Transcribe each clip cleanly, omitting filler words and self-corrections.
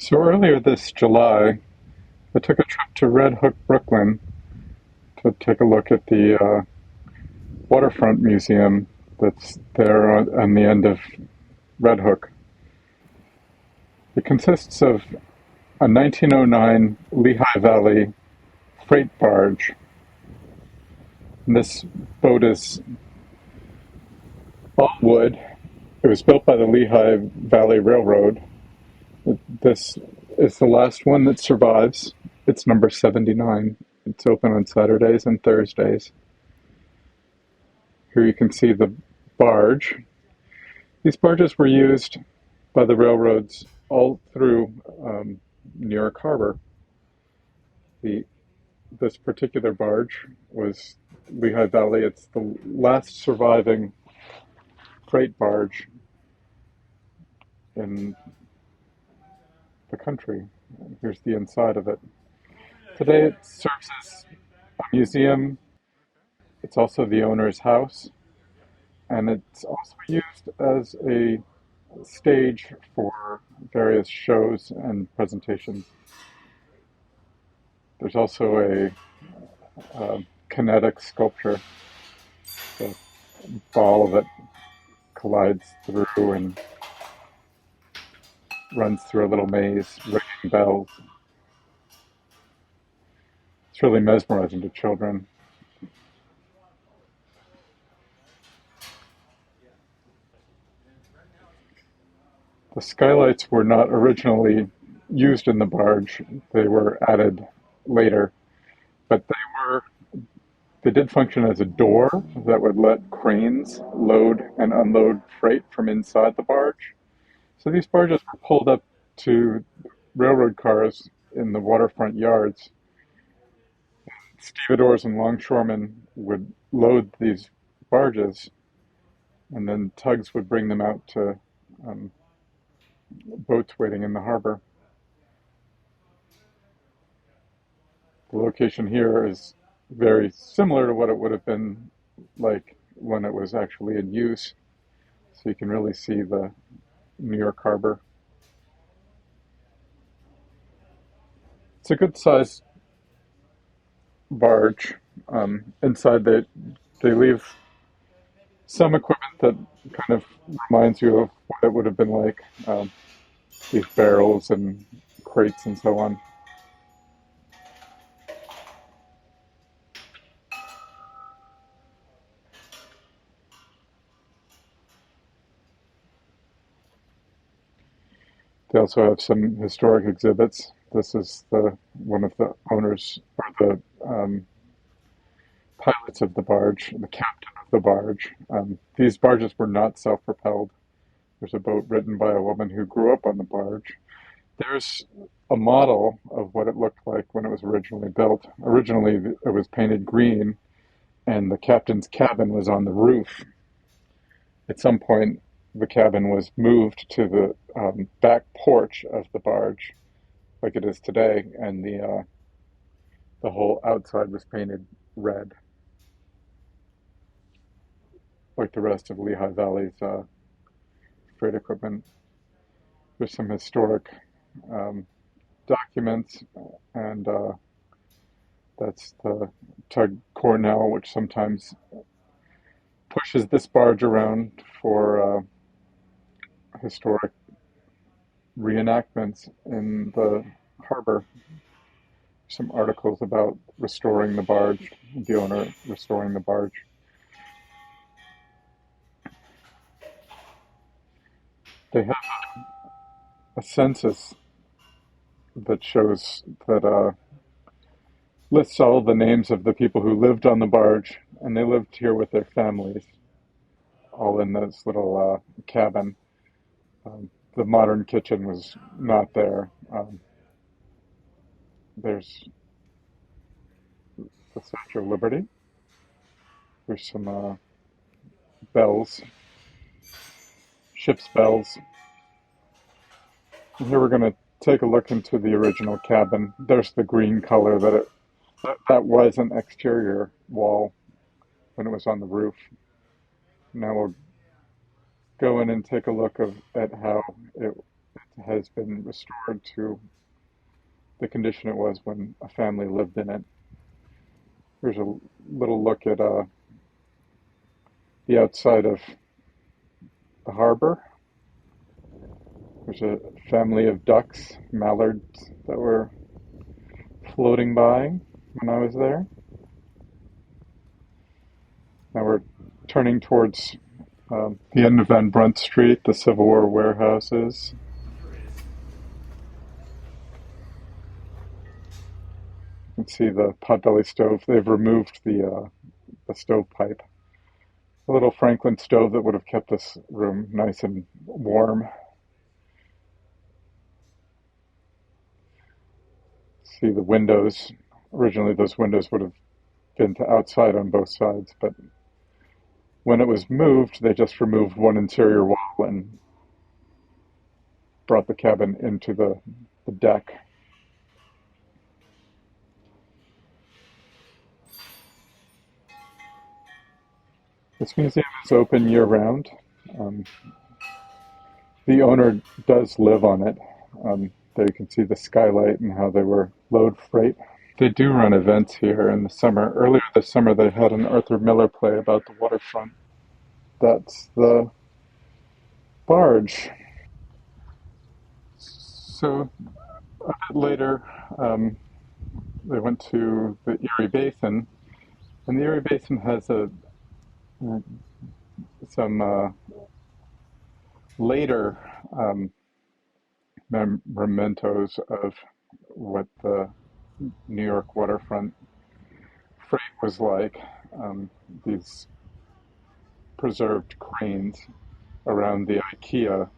So earlier this July, I took a trip to Red Hook, Brooklyn to take a look at the Waterfront Museum that's there on the end of Red Hook. It consists of a 1909 Lehigh Valley freight barge. And this boat is all wood. It was built by the Lehigh Valley Railroad. This is the last one that survives. It's number 79. It's open on Saturdays and Thursdays. Here you can see the barge. These barges were used by the railroads all through New York Harbor. The, this particular barge was Lehigh Valley. It's the last surviving freight barge in the country. Here's the inside of it. Today it serves as a museum. It's also the owner's house, and it's also used as a stage for various shows and presentations. There's also a kinetic sculpture. The ball of it collides through and runs through a little maze, ringing bells. It's really mesmerizing to children. The skylights were not originally used in the barge. They were added later, but they did function as a door that would let cranes load and unload freight from inside the barge. So these barges were pulled up to railroad cars in the waterfront yards. Stevedores and longshoremen would load these barges, and then tugs would bring them out to um, boats waiting in the harbor. The location here is very similar to what it would have been like when it was actually in use. So you can really see the New York Harbor. It's a good sized barge. Inside they leave some equipment that kind of reminds you of what it would have been like. These barrels and crates and so on. They also have some historic exhibits. This is the one of the owners or the pilots of the barge, the captain of the barge. These barges were not self-propelled. There's a boat written by a woman who grew up on the barge. There's a model of what it looked like when it was originally built. Originally, it was painted green, and the captain's cabin was on the roof. At some point, the cabin was moved to the back porch of the barge, like it is today, and the whole outside was painted red, like the rest of Lehigh Valley's freight equipment. There's some historic um, documents, and that's the tug Cornell, which sometimes pushes this barge around for historic reenactments in the harbor. Some articles about restoring the barge, the owner restoring the barge. They have a census that shows that lists all the names of the people who lived on the barge, and they lived here with their families, all in this little cabin. The modern kitchen was not there. There's the Statue of Liberty. There's some bells, ship's bells. And here we're going to take a look into the original cabin. There's the green color that was an exterior wall when it was on the roof. Now we'll go in and take a look at how it It has been restored to the condition it was when a family lived in it. Here's a little look at the outside of the harbor. There's a family of ducks, mallards, that were floating by when I was there. Now we're turning towards the end of Van Brunt Street, the Civil War warehouses. You can see the potbelly stove. They've removed the stovepipe. A little Franklin stove that would have kept this room nice and warm. See the windows. Originally, those windows would have been to outside on both sides, but when it was moved, they just removed one interior wall and brought the cabin into the deck. This museum is open year-round. Um, the owner does live on it. There you can see the skylight and how they were load freight. They do run events here in the summer. Earlier this summer, they had an Arthur Miller play about the waterfront. That's the Barge. So a bit later, they went to the Erie Basin, and the Erie Basin has some later mementos of what the New York waterfront freight was like. These preserved cranes around the IKEA,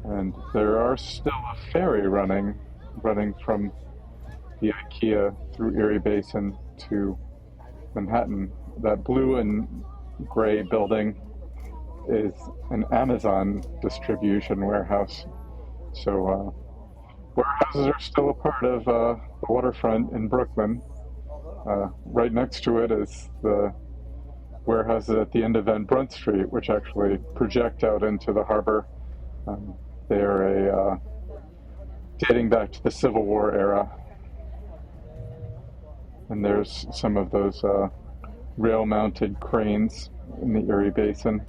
and there are still a ferry running from the IKEA through Erie Basin to Manhattan. That blue and gray building is an Amazon distribution warehouse. So warehouses are still a part of the waterfront in Brooklyn. Right next to it is the warehouses at the end of Van Brunt Street, which actually project out into the harbor. They are dating back to the Civil War era. And there's some of those rail-mounted cranes in the Erie Basin.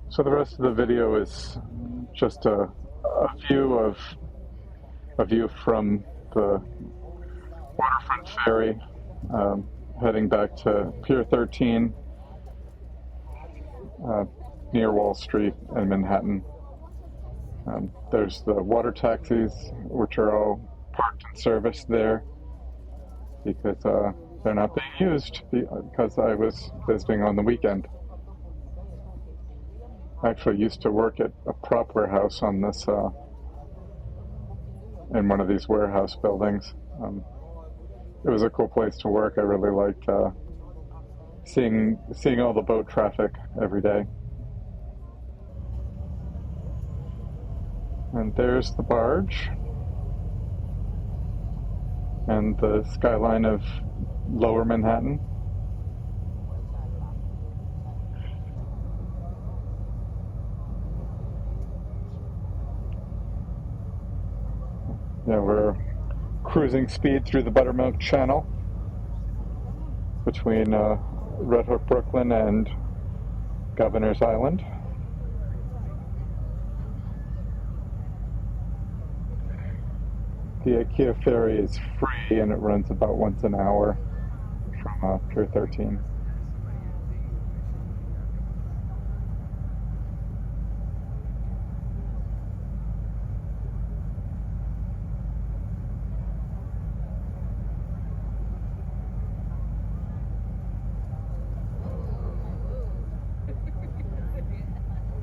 So the rest of the video is just a view from the Waterfront ferry, heading back to Pier 13, near Wall Street in Manhattan. There's the water taxis, which are all parked and serviced there because they're not being used because I was visiting on the weekend. I actually used to work at a prop warehouse on this, in one of these warehouse buildings. It was a cool place to work. I really liked seeing all the boat traffic every day. And there's the barge and the skyline of Lower Manhattan. Yeah, we're cruising speed through the Buttermilk Channel between Red Hook, Brooklyn and Governor's Island. The IKEA ferry is free and it runs about once an hour from Pier 13.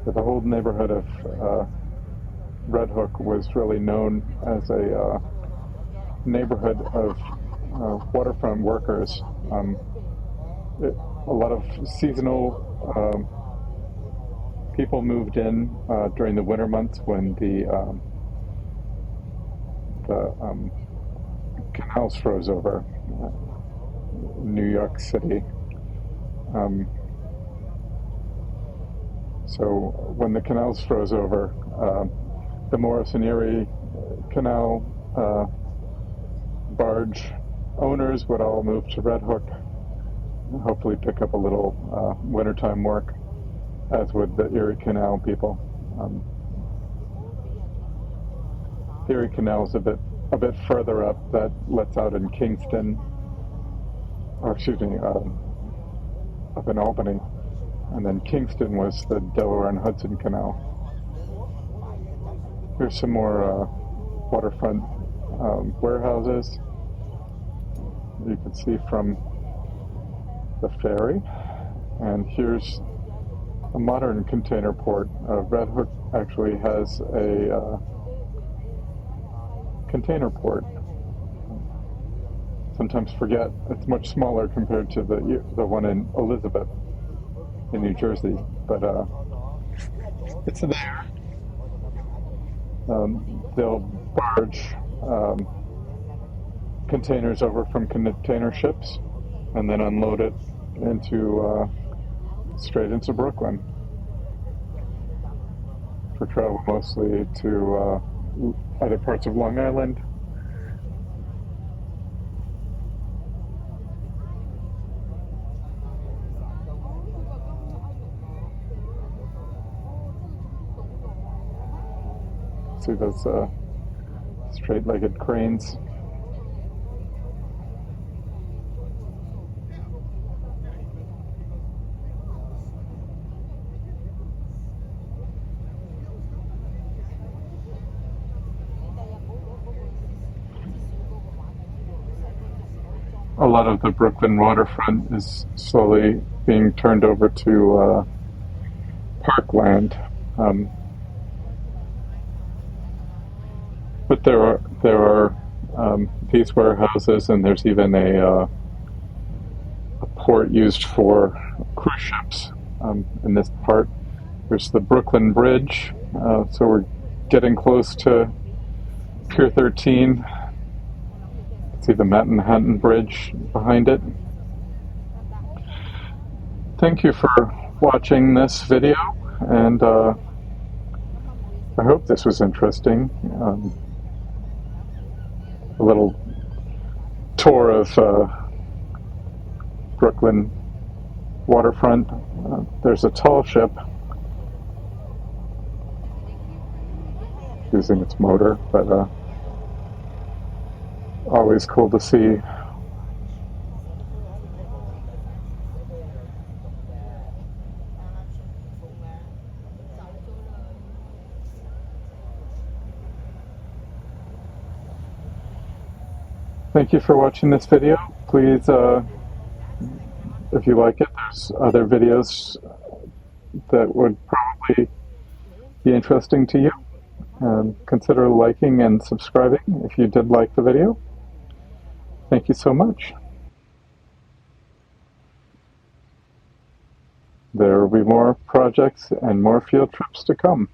The whole neighborhood of Red Hook was really known as a neighborhood of waterfront workers. A lot of seasonal people moved in during the winter months when the canals froze over New York City. So when the canals froze over, the Morris and Erie Canal barge owners would all move to Red Hook and hopefully pick up a little wintertime work, as would the Erie Canal people. The Erie Canal is a bit further up. That lets out in Kingston, or excuse me, up in Albany. And then Kingston was the Delaware and Hudson Canal. Here's some more waterfront warehouses you can see from the ferry. And here's a modern container port. Red Hook actually has a container port. Sometimes forget it's much smaller compared to the one in Elizabeth in New Jersey, but it's there. They'll barge containers over from container ships and then unload it into straight into Brooklyn for travel, mostly to other parts of Long Island. See those straight-legged cranes. A lot of the Brooklyn waterfront is slowly being turned over to parkland. But there are these warehouses, and there's even a port used for cruise ships in this part. There's the Brooklyn Bridge, so we're getting close to Pier 13. See the Manhattan Bridge behind it. Thank you for watching this video, and I hope this was interesting. A little tour of Brooklyn waterfront. There's a tall ship using its motor, but always cool to see. Thank you for watching this video. Please, if you like it, there's other videos that would probably be interesting to you. Consider liking and subscribing if you did like the video. Thank you so much. There will be more projects and more field trips to come.